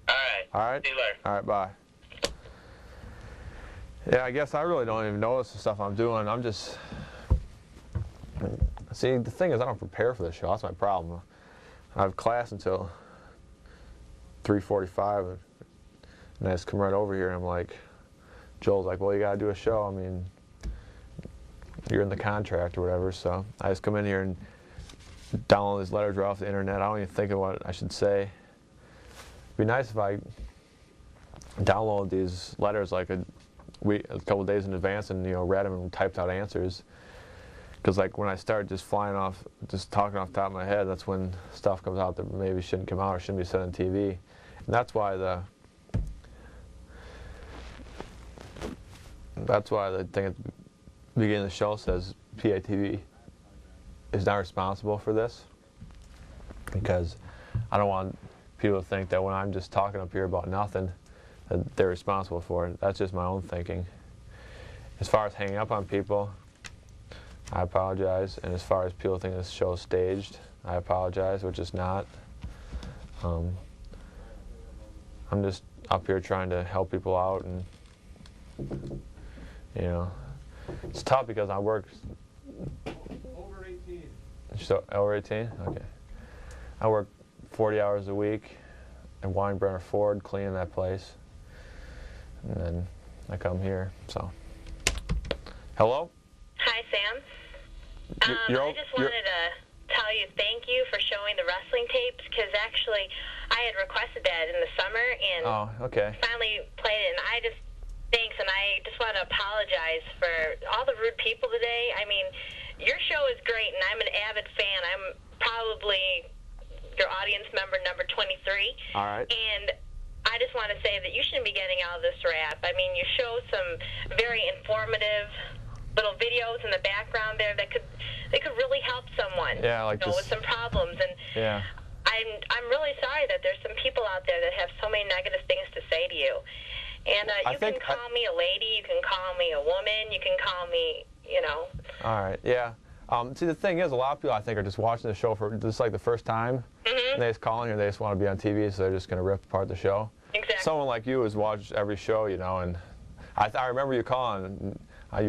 All right. All right. See you later. All right. Bye. Yeah, I guess I really don't even notice the stuff I'm doing. I'm just. See, the thing is, I don't prepare for this show. That's my problem. I have class until 3:45, and I just come right over here, and I'm like, Joel's like, well, you gotta do a show. I mean, you're in the contract or whatever, so I just come in here and download these letters right off the internet. I don't even think of what I should say. It'd be nice if I download these letters a couple days in advance and read them and typed out answers. Because when I start just flying off, just talking off the top of my head, that's when stuff comes out that maybe shouldn't come out or shouldn't be said on TV. And that's why the thing at the beginning of the show says PATV is not responsible for this, because I don't want people to think that when I'm just talking up here about nothing that they're responsible for it. That's just my own thinking. As far as hanging up on people, I apologize, and as far as people think this show is staged, I apologize, which is not. I'm just up here trying to help people out, and it's tough because I work. Over 18. So over 18? Okay. I work 40 hours a week at Weinbrenner Ford, cleaning that place, and then I come here. So, hello. Hi, Sam. I just wanted to tell you thank you for showing the wrestling tapes, because actually I had requested that in the summer and finally played it, and I just thanks, and I just want to apologize for all the rude people today. I mean, your show is great, and I'm an avid fan. I'm probably your audience member number 23. All right. And I just want to say that you shouldn't be getting all this rap. I mean, you show some very informative little videos in the background there that could really help someone. Yeah, with some problems. And yeah. I'm really sorry that there's some people out there that have so many negative things to say to you. And you can call me a lady, you can call me a woman, you can call me, All right, yeah. See, the thing is, a lot of people, I think, are just watching the show for just the first time. Mm-hmm. And they just call in here, they just want to be on TV, so they're just going to rip apart the show. Exactly. Someone like you has watched every show, and I remember you calling. I think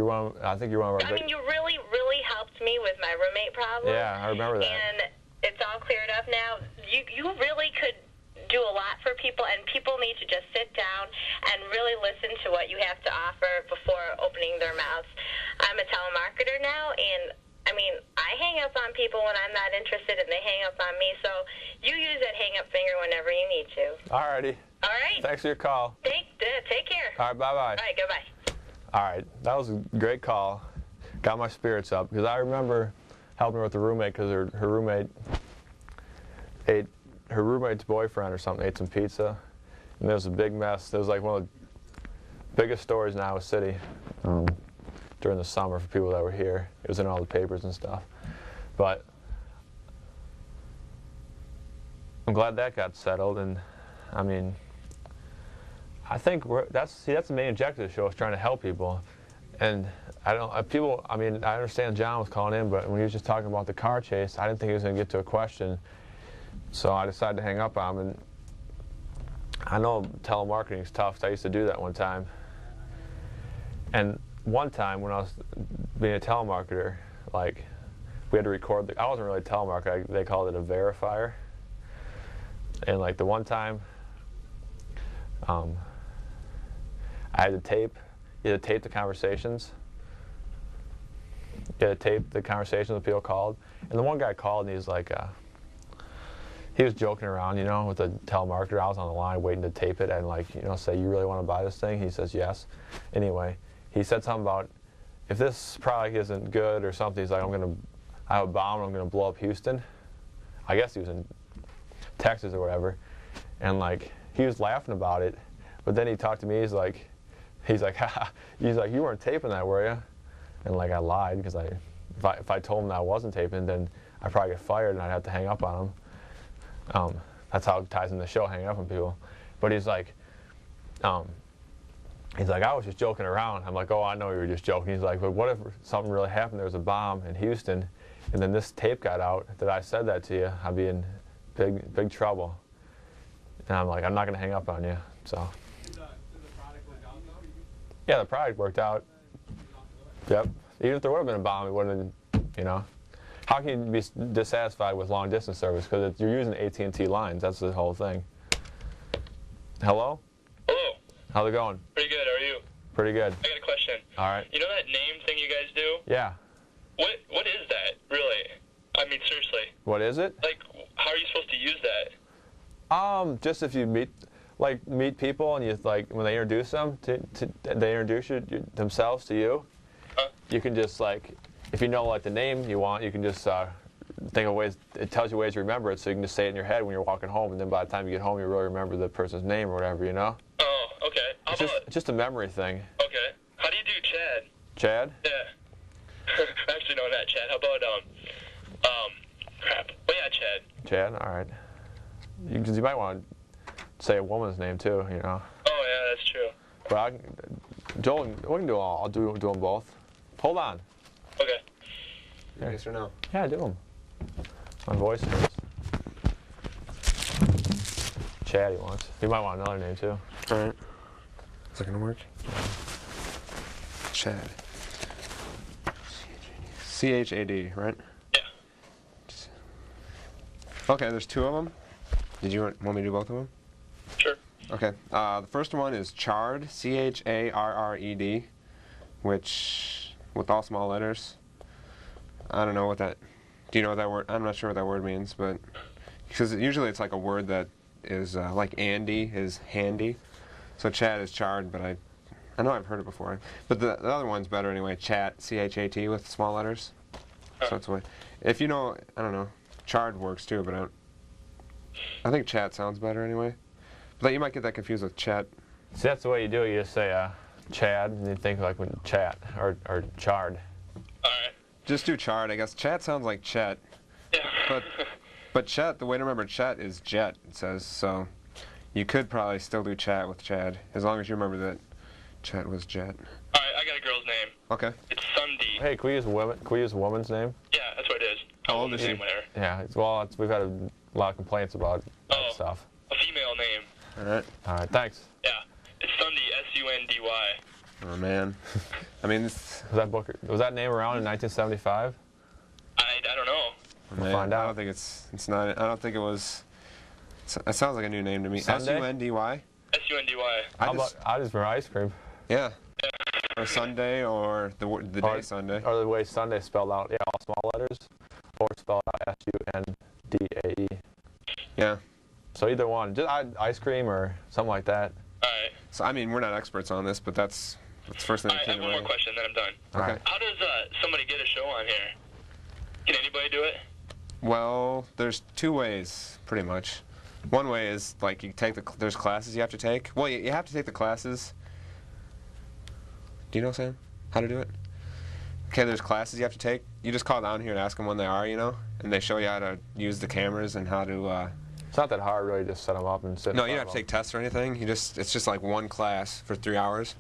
you're one of our I mean, you really, really helped me with my roommate problem. Yeah, I remember that. And it's all cleared up now. You really could do a lot for people, and people need to just sit down and really listen to what you have to offer before opening their mouths. I'm a telemarketer now, and I mean, I hang up on people when I'm not interested, and they hang up on me, so you use that hang-up finger whenever you need to. All righty. All right. Thanks for your call. Take care. All right, bye-bye. All right, goodbye. All right, that was a great call. Got my spirits up, because I remember helping her with the roommate, because her roommate's boyfriend or something ate some pizza, and there was a big mess. There was one of the biggest stories in Iowa City during the summer for people that were here. It was in all the papers and stuff. But I'm glad that got settled, and I mean, I think that's the main objective of the show, is trying to help people. And I mean, I understand John was calling in, but when he was just talking about the car chase, I didn't think he was going to get to a question. So I decided to hang up on him. And I know telemarketing is tough, so I used to do that one time. And one time when I was being a telemarketer, like, we had to record, I wasn't really a telemarketer, they called it a verifier. And like the one time, I had to tape, you had to tape the conversations. You had to tape the conversations that people called. And the one guy called and he's like, he was joking around, you know, with the telemarketer. I was on the line waiting to tape it and like, you know, say, you really want to buy this thing? He says, yes. Anyway, he said something about, if this product isn't good or something, he's like, I have a bomb and I'm going to blow up Houston. I guess he was in Texas or whatever. And like, he was laughing about it. But then he talked to me, he's like, haha, he's like, you weren't taping that, were you? And like, I lied, because if I told him that I wasn't taping, then I'd probably get fired and I'd have to hang up on him. That's how it ties in the show, hanging up on people. But he's like, I was just joking around. I'm like, oh, I know you were just joking. He's like, but what if something really happened? There was a bomb in Houston, and then this tape got out that I said that to you. I'd be in big trouble. And I'm like, I'm not going to hang up on you. So. Did the product work out though? Yeah, the product worked out. Yep. Even if there would have been a bomb, it wouldn't have, you know. How can you be dissatisfied with long distance service? Because you're using AT&T lines. That's the whole thing. Hello? Hello. How's it going? Pretty good. How are you? Pretty good. I got a question. All right. You know that name thing you guys do? Yeah. What is that, really? I mean, seriously. What is it? Like, how are you supposed to use that? Just if you meet people and you like when they introduce them they introduce themselves to you. You can just like, if you know like the name you want, you can just think of ways. It tells you ways to remember it, so you can just say it in your head when you're walking home, and then by the time you get home, you really remember the person's name or whatever, you know. Oh, okay. It's just a memory thing. Okay. How do you do Chad? Chad? Yeah. Actually, no, not Chad. How about crap. Oh yeah, Chad. Chad. All right. Because you might want to say a woman's name too, you know. Oh yeah, that's true. But Joel, we can do all. I'll do them both. Hold on. Okay. Yes or no? Yeah, do them. My voice first. Chad, he wants. He might want another name too. All right. Is that gonna work? Chad. C-H-A-D, right? Yeah. Okay, there's two of them. Did you want me to do both of them? Sure. Okay. The first one is Charred, C-H-A-R-R-E-D, which, with all small letters. I don't know what that. Do you know what that word? I'm not sure what that word means, but because usually it's like a word that is like Andy is handy, so Chad is charred, but I know I've heard it before. But the other one's better anyway. Chat, C-H-A-T with small letters. So that's what. If you know, I don't know. Charred works too, but I think chat sounds better anyway. But you might get that confused with chat. See, that's the way you do it. You just say Chad, and you think like when chat or charred. Alright. Just do charred, I guess. Chat sounds like chat. Yeah. But chat, the way to remember chat is jet, it says. So you could probably still do chat with Chad, as long as you remember that chat was jet. Alright, I got a girl's name. Okay. It's Sunday. Hey, can we use a woman's name? Yeah, that's what it is. How old is she? Yeah, we've had a lot of complaints about that stuff. A female name. Alright. Alright, thanks. Yeah. It's Sunday, S-U-N-D-Y. Oh man. I mean, was that name around in 1975? I don't know. We'll find out. I don't think it's not. I don't think it was. It sounds like a new name to me. Sunday? S-U-N-D-Y? S-U-N-D-Y. I just remember ice cream. Yeah. Or Sunday, or the day Sunday. Or the way Sunday spelled out, yeah, all small letters, or spelled out S-U-N-D-A-E. Yeah. So either one, just ice cream or something like that. Alright. So I mean, we're not experts on this, but that's the first thing that I came have to one mind. more question, then I'm done. Okay. How does somebody get a show on here? Can anybody do it? Well, there's two ways, pretty much. One way is like you take there's classes you have to take. Well, you have to take the classes. Do you know, Sam, how to do it? Okay, there's classes you have to take. You just call down here and ask them when they are, you know, and they show you how to use the cameras and how to It's not that hard, really. Just set them up and sit. No, you don't have to take tests or anything. It's just like one class for 3 hours,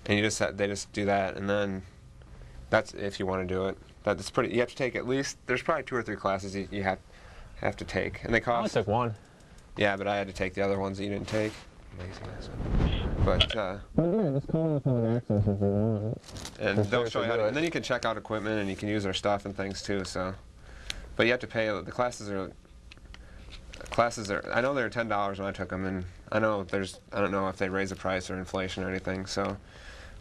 and they just do that, and then that's if you want to do it. That's pretty. You have to take at least. There's probably 2 or 3 classes you have to take, and they cost. I only took one. Yeah, but I had to take the other ones that you didn't take. But and they'll show you how to, and then you can check out equipment and you can use our stuff and things too. So, but you have to pay. The classes are. I know they were $10 when I took them, and I don't know if they raise the price or inflation or anything. So,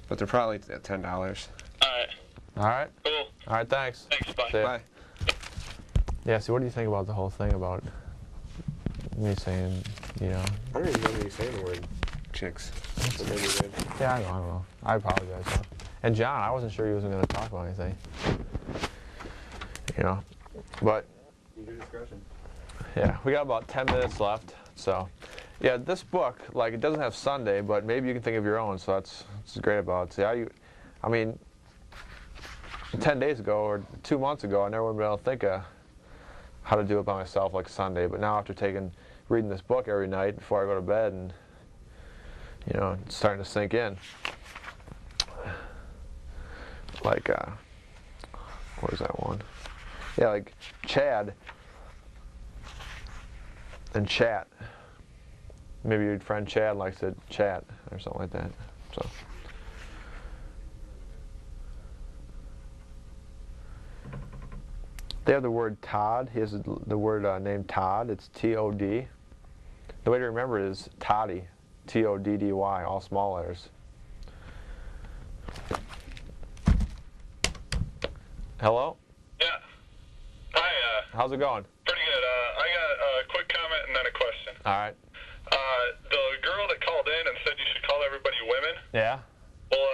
but they're probably at $10. All right. All right. Cool. All right. Thanks. Thanks. Bye. Bye. Yeah. So, what do you think about the whole thing about me saying, you know? I don't even remember you saying the word chicks. But maybe you did. Yeah, I know. I apologize. Though. And John, I wasn't sure he wasn't going to talk about anything. You know, but. Your discretion. Yeah, we got about 10 minutes left. So, yeah, this book, like, it doesn't have Sunday, but maybe you can think of your own. So that's great about it. See, I mean, 10 days ago or 2 months ago, I never would have been able to think of how to do it by myself like Sunday. But now after reading this book every night before I go to bed, and you know, it's starting to sink in. Like, what was that one? Yeah, like Chad and chat. Maybe your friend Chad likes to chat or something like that. So. They have the word Todd. He has the word named Todd. It's T-O-D. The way to remember it is Toddy. T-O-D-D-Y, all small letters. Hello? Yeah. Hi. How's it going? Pretty good. I got a quick comment and then a question. All right. The girl that called in and said you should call everybody women. Yeah. Well,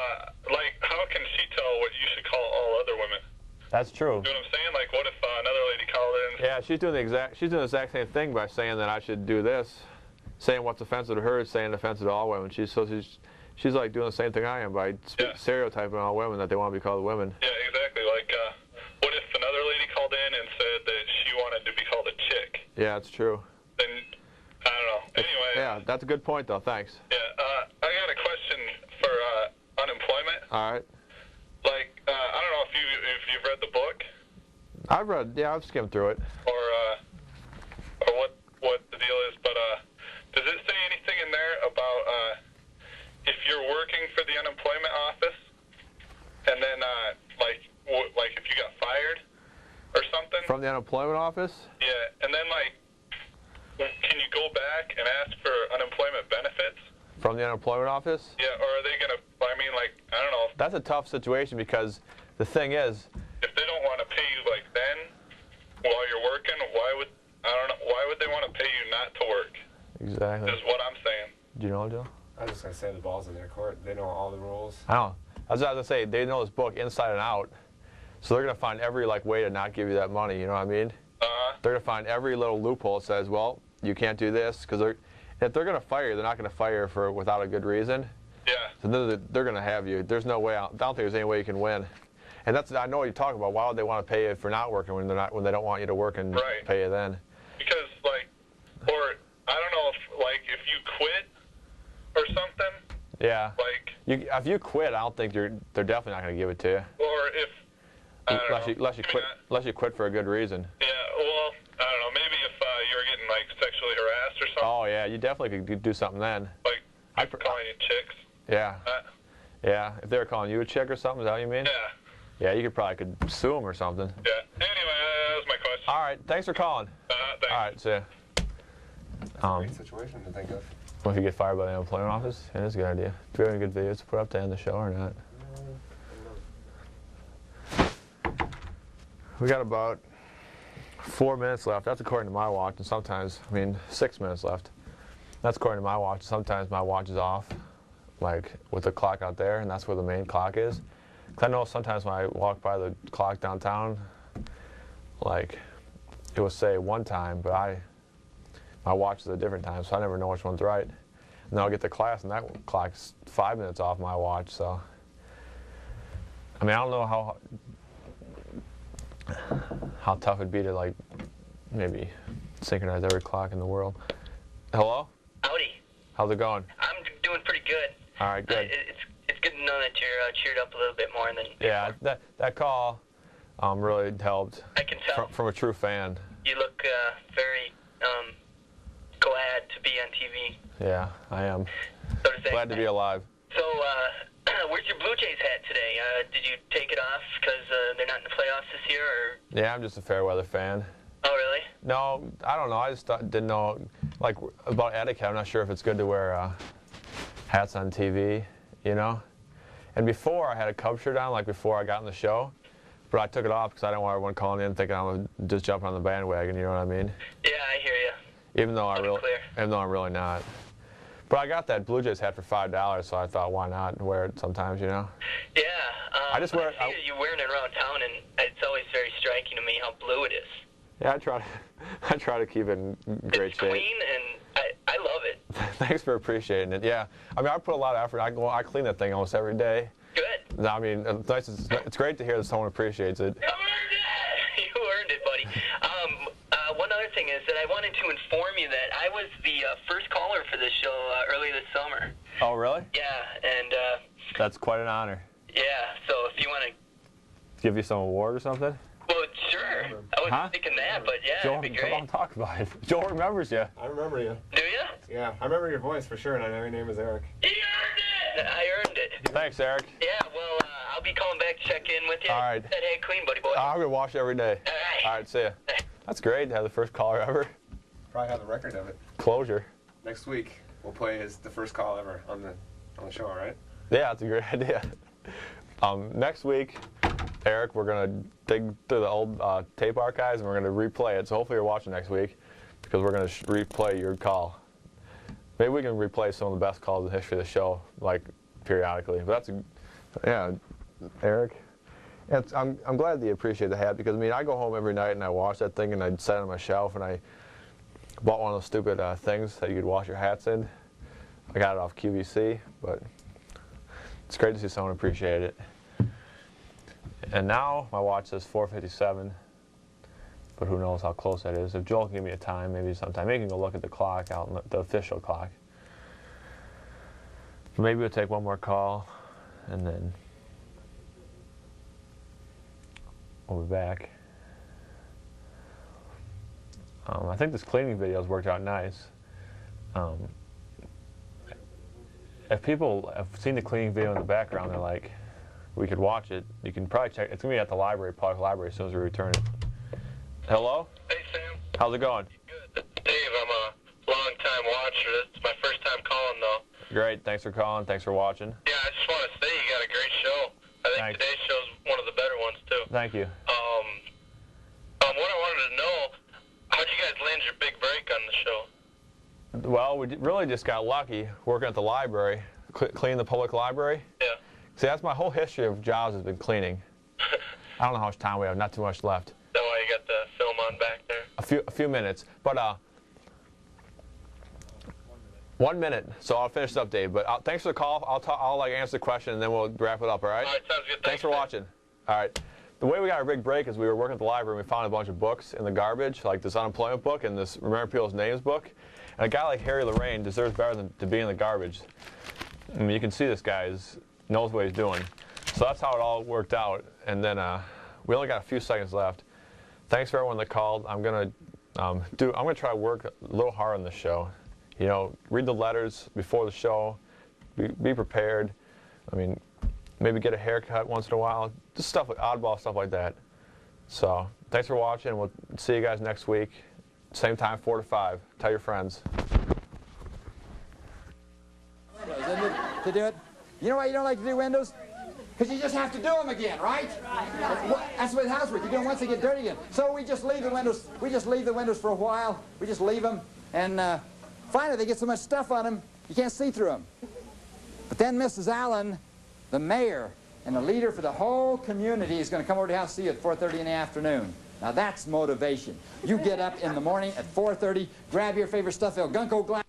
like, how can she tell what you should call all other women? That's true. You know what I'm saying? Like, what if another lady called in? Yeah, she's doing the exact same thing by saying that I should do this, saying what's offensive to her, saying offensive to all women. She's like doing the same thing I am by stereotyping all women that they want to be called women. Yeah, exactly. Like, what if another lady called in and said that she wanted to be called a chick? Yeah, it's true. Then I don't know. Anyway. Yeah, that's a good point though. Thanks. Yeah, I got a question for unemployment. All right. Like, I don't know if you've read the book. I've skimmed through it. Or what the deal is, but does it say anything in there about if you're working for the unemployment office and then like if you got fired or something? From the unemployment office? Yeah, and then like can you go back and ask for unemployment benefits? From the unemployment office? Yeah, or are they gonna? I mean, like, I don't know. That's a tough situation because the thing is, if they don't want to pay you like then while you're working, why would they want to pay you not to work? Exactly. Is what I'm saying. Do you know, Joe? I was just gonna say the ball's in their court. They know all the rules. I know. I was gonna say they know this book inside and out, so they're gonna find every way to not give you that money. You know what I mean? They're gonna find every little loophole that says, well, you can't do this because if they're gonna fire you, they're not gonna fire you without a good reason. Yeah. So they're gonna have you. There's no way. I don't think there's any way you can win. And I know what you're talking about. Why would they want to pay you for not working when they don't want you to work and pay you then? Because or I don't know if you quit or something. Yeah. If you quit, I don't think they're definitely not going to give it to you. Or if unless you quit for a good reason. Yeah. Well, I don't know. Maybe if you were getting sexually harassed or something. Oh yeah, you definitely could do something then. Like calling you chicks. Yeah. Yeah. If they were calling you a chick or something, is that what you mean? Yeah. Yeah, you could sue them or something. Yeah. Anyway, that was my question. All right. Thanks for calling. Thanks. All right. See ya. That's a great situation to think of. Well, if you get fired by the unemployment office, it is a good idea. Do we have any good videos to put up to end the show or not? We got about 4 minutes left. That's according to my watch, and sometimes, 6 minutes left. That's according to my watch. Sometimes my watch is off, with the clock out there, and that's where the main clock is. Because I know sometimes when I walk by the clock downtown, it will say one time, but my watch is a different time, so I never know which one's right. And then I'll get to class, and that clock's 5 minutes off my watch, so. I don't know how tough it'd be to maybe synchronize every clock in the world. Hello? Howdy. How's it going? I'm doing pretty good. All right, good. It's good to know that you're cheered up a little bit more than Yeah, that call really helped. I can tell. From a true fan. You look very glad to be on TV. Yeah, I am. So to say. Glad to be alive. So, where's your Blue Jays hat today? Did you take it off because they're not in the playoffs this year, or? Yeah, I'm just a fair weather fan. Oh, really? No, I don't know. I just didn't know, like, about etiquette. I'm not sure if it's good to wear hats on TV, you know? And before, I had a Cubs shirt on, like before I got in the show. But I took it off because I didn't want everyone calling in thinking I'm just jumping on the bandwagon, you know what I mean? Yeah, I hear you. Even though I'm really not. But I got that Blue Jays hat for $5, so I thought, why not wear it sometimes, you know? Yeah. I just wear it. I see you wearing it around town, and it's always very striking to me how blue it is. Yeah, I try to keep it in great shape. It's clean, and I love it. Thanks for appreciating it. Yeah, I mean, I put a lot of effort. I clean that thing almost every day. Good. I mean, it's great to hear that someone appreciates it. You earned it! You earned it, buddy. One other thing is that I wanted to inform you that I was the first caller for this show early this summer. Oh, really? Yeah, and that's quite an honor. Yeah, so if you want to give you some award or something? Well, sure. I wasn't thinking that, but yeah, Joel, that'd be great. come on, talk about it. Joel remembers you. I remember you. Do you? Yeah, I remember your voice for sure, and I know your name is Eric. You earned it! I earned it. Thanks, Eric. Yeah, well, I'll be calling back to check in with you. All right. That head clean, buddy boy. I'm going to wash every day. All right. All right, see ya. That's great to have the first caller ever. Probably have the record of it. Closure. Next week, we'll play as the first call ever on the show, all right? Yeah, that's a great idea. Next week, Eric, we're going to dig through the old tape archives and we're going to replay it. So hopefully you're watching next week because we're going to replay your call. Maybe we can replay some of the best calls in the history of the show, like periodically. But yeah, Eric. Yeah, I'm glad that you appreciate the hat because, I mean, I go home every night and I wash that thing and I set it on my shelf and I bought one of those stupid things that you could wash your hats in. I got it off QVC, but it's great to see someone appreciate it. And now my watch says 4:57, but who knows how close that is. If Joel can give me a time, maybe sometime. Maybe you can go look at the clock, the official clock. But maybe we'll take one more call, and then we'll be back. I think this cleaning video's worked out nice. If people have seen the cleaning video in the background, they're like, we could watch it. You can probably check. It's going to be at the library, public library, as soon as we return it. Hello? Hey, Sam. How's it going? Good. Dave, I'm a long-time watcher. It's my first time calling, though. Great. Thanks for calling. Thanks for watching. Yeah, I just want to say you got a great show. I think Thanks. today's show's one of the better ones, too. Thank you. What I wanted to know, how'd you guys land your big break on the show? Well, we really just got lucky working at the library, cleaning the public library. Yeah. See, that's my whole history of jobs has been cleaning. I don't know how much time we have. Not too much left. Is that why you got the film on back there? A few minutes, but 1 minute. So I'll finish this up, Dave. But thanks for the call. I'll like answer the question and then we'll wrap it up. All right. All right, sounds good. Thanks for watching. All right. The way we got our big break is we were working at the library and we found a bunch of books in the garbage, like this unemployment book and this Remember People's Names book. And a guy like Harry Lorraine deserves better than to be in the garbage. I mean, you can see this guy knows what he's doing. So that's how it all worked out. And then we only got a few seconds left. Thanks for everyone that called. I'm gonna try to work a little hard on the show. You know, read the letters before the show. Be prepared. I mean, maybe get a haircut once in a while. Just stuff like oddball stuff like that. So thanks for watching. We'll see you guys next week. Same time, 4 to 5. Tell your friends. To do it. You know why you don't like to do windows? Because you just have to do them again, right? That's with housework. You do them once they get dirty again. So we just leave the windows. We just leave the windows for a while. We just leave them, and finally they get so much stuff on them you can't see through them. But then Mrs. Allen, the mayor and the leader for the whole community, is going to come over to the house and see you at 4:30 in the afternoon. Now that's motivation. You get up in the morning at 4:30, grab your favorite stuffed Gunko glass.